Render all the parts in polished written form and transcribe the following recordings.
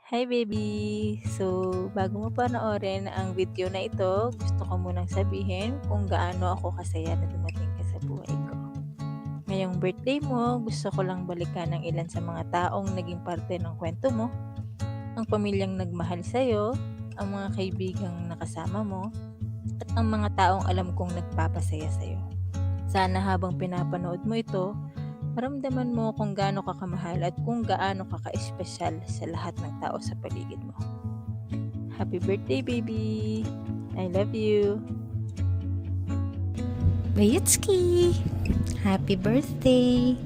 Hi baby! So, bago mo panoorin ang video na ito, gusto ko munang sabihin kung gaano ako kasaya na dumating ka sa buhay ko. Ngayong birthday mo, gusto ko lang balikan ang ilan sa mga taong naging parte ng kwento mo, ang pamilyang nagmahal sa'yo, ang mga kaibigang nakasama mo, at ang mga taong alam kong nagpapasaya sa'yo. Sana habang pinapanood mo ito, maramdaman mo kung gaano ka kamahal at kung gaano ka ka-espesyal sa lahat ng tao sa paligid mo. Happy birthday, baby! I love you! Bayitski! Happy birthday!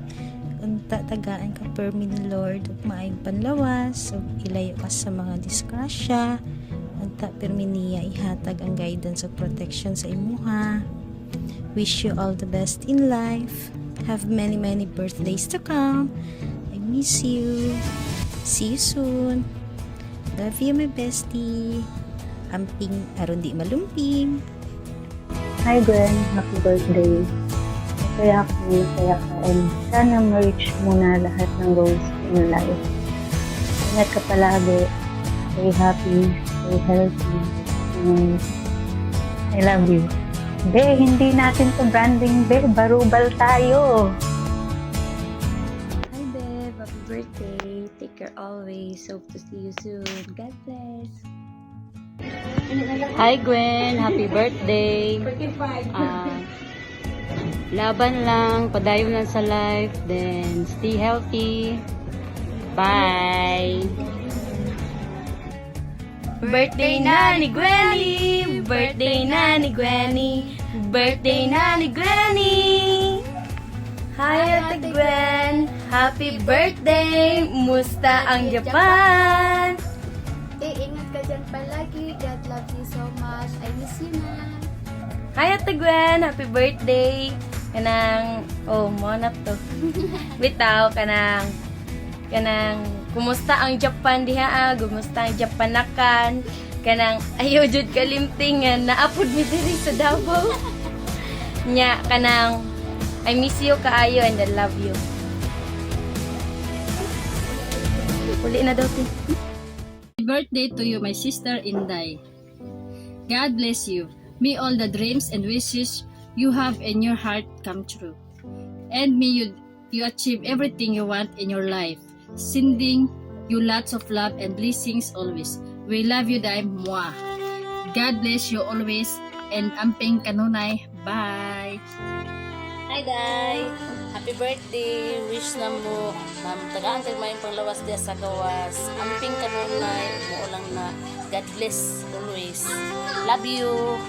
Unta tagaan ka permi ni Lord ug maayong panlawas ug ilayo ka sa mga disgrasya. Unta permi niya ihatag ang guidance ug protection sa imuha. Wish you all the best in life. Have many birthdays to come. I miss you. See you soon. Love you, my bestie. Amping aron di malumping. Hi Gwen, happy birthday. Masaya ka, and sana ma-reach mo na lahat ng goals in life. Ingat ka palagi, stay happy, stay healthy, and I love you. Hindi natin to branding, barubal tayo. Hi Bev, happy birthday. Take care always. Hope to see you soon. God bless. Hi Gwen, happy birthday. Laban lang, padayon lang sa life, then stay healthy. Bye. Birthday na ni Gwenny! Birthday na ni Gwenny! Birthday na ni Gwenny! Hi Ate Gwen! Happy birthday! Musta ang Japan? Ingat ka dyan palagi. God love you so much. I miss you na. Hi Ate Gwen! Happy birthday! Kanang, mo na to. Bitaw, kanang, kumusta ang Japan diha? Kumusta ang Japanakan? Kanang, ayaw jud kalimtingan, naapod mi diri sa Davao. Nya, kanang, I miss you kaayo and I love you. Uli na daw, ti. Happy birthday to you, my sister Inday. God bless you. May all the dreams and wishes you have in your heart come true. And may you achieve everything you want in your life. Sending you lots of love and blessings always. We love you, Day. Mwah. God bless you always. And amping kanunay. Bye. Hi, Day! Happy birthday! Wish na mo tagaan kay mayong panglawas diya sa gawas. Amping kanunay, mo lang na. God bless always. Love you!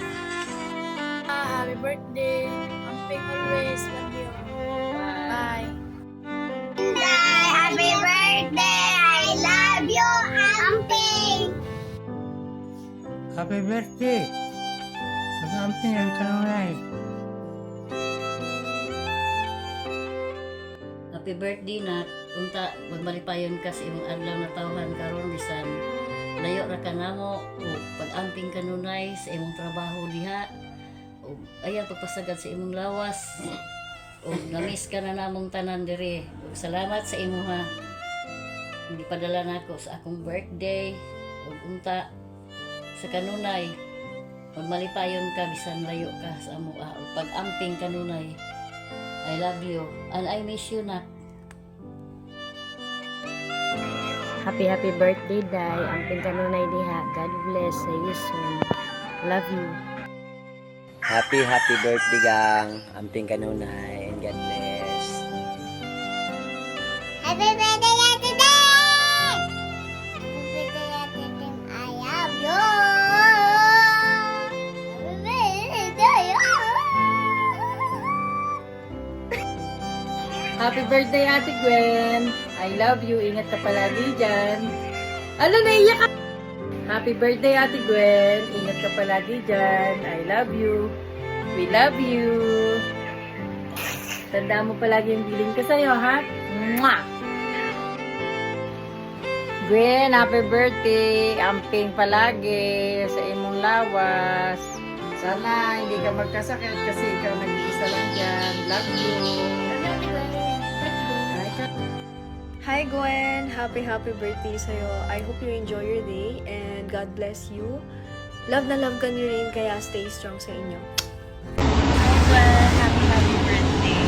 Happy birthday. Amping always. Love you. Bye. Happy birthday. I love you, Amping. Happy birthday! Mag-amping ang kanunay. Happy birthday na unta magmalipayon ka sa imong adlaw na tawhan karon bisan layo ra ka namo o pag-amping kanunay sa imong trabaho diha o ayaw pagpasagad sa imong lawas o namis ka na namong tanan diri. Salamat sa imo ha. Hindi padala nako sa akong birthday ug unta sa kanunay magmalipayon ka bisan layo ka sa amo o pag-amping kanunay. I love you and I miss you na. Happy birthday, Day. Amping kanunay diha. God bless. See you soon. Love you. Happy birthday gang. Amping kanunay and God bless. Happy birthday, Ate Day! Happy birthday, Ate Day. I love you. Happy birthday. Happy birthday, Ate Gwen. I love you. Ingat ka palagi dyan. Ano, naiyak ka? Happy birthday, Ate Gwen. Ingat ka palagi dyan. I love you. We love you. Tanda mo palagi yung bilin ko sa'yo, ha? Mwah! Gwen, happy birthday. Amping palagi sa imong lawas. Sana hindi ka magkasakit kasi ikaw nag-iisa lang dyan. Love you. Hi Gwen! Happy birthday sa'yo. I hope you enjoy your day and God bless you. Love na love ka ni Rain, kaya stay strong sa inyo. Hi Gwen! Happy birthday!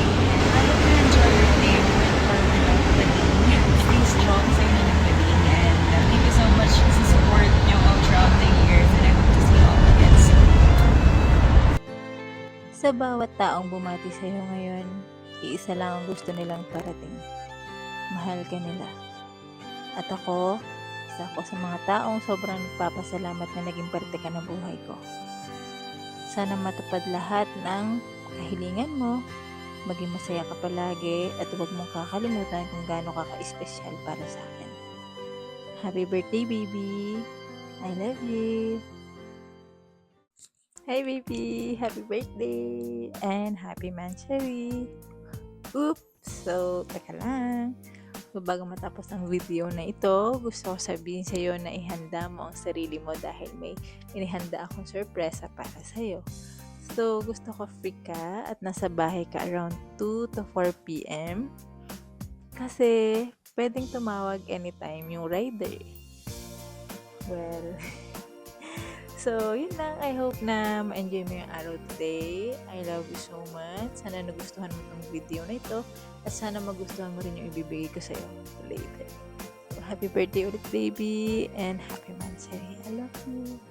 I hope you enjoy your day with or without Bading. Stay strong sa inyo ng Bading and thank you so much sa support niyo all throughout the years and I hope to see you all again soon. Sa bawat taong bumati sa'yo ngayon, iisa lang ang gusto nilang parating. Mahal ka nila. At ako, isa ako sa mga taong sobrang nagpapasalamat na naging parte ka ng buhay ko. Sana matupad lahat ng kahilingan mo, maging masaya ka palagi, at huwag mong kakalimutan kung gaano ka ka-espesyal para sa akin. Happy birthday, baby! I love you! Hi, baby! Happy birthday! And happy Manchari! Oops! So, teka lang. So, bago matapos ang video na ito, gusto ko sabihin sa iyo na ihanda mo ang sarili mo dahil may inihanda akong sorpresa para sa iyo. So, gusto ko free ka at nasa bahay ka around 2 to 4 p.m. Kasi, pwedeng tumawag anytime yung rider. Well, so, yun lang. I hope na ma-enjoy mo yung araw today. I love you so much. Sana nagustuhan mo itong video na ito. At sana magustuhan mo rin yung ibibigay ko sa'yo later. So, happy birthday ulit, baby. And happy Mansari. I love you.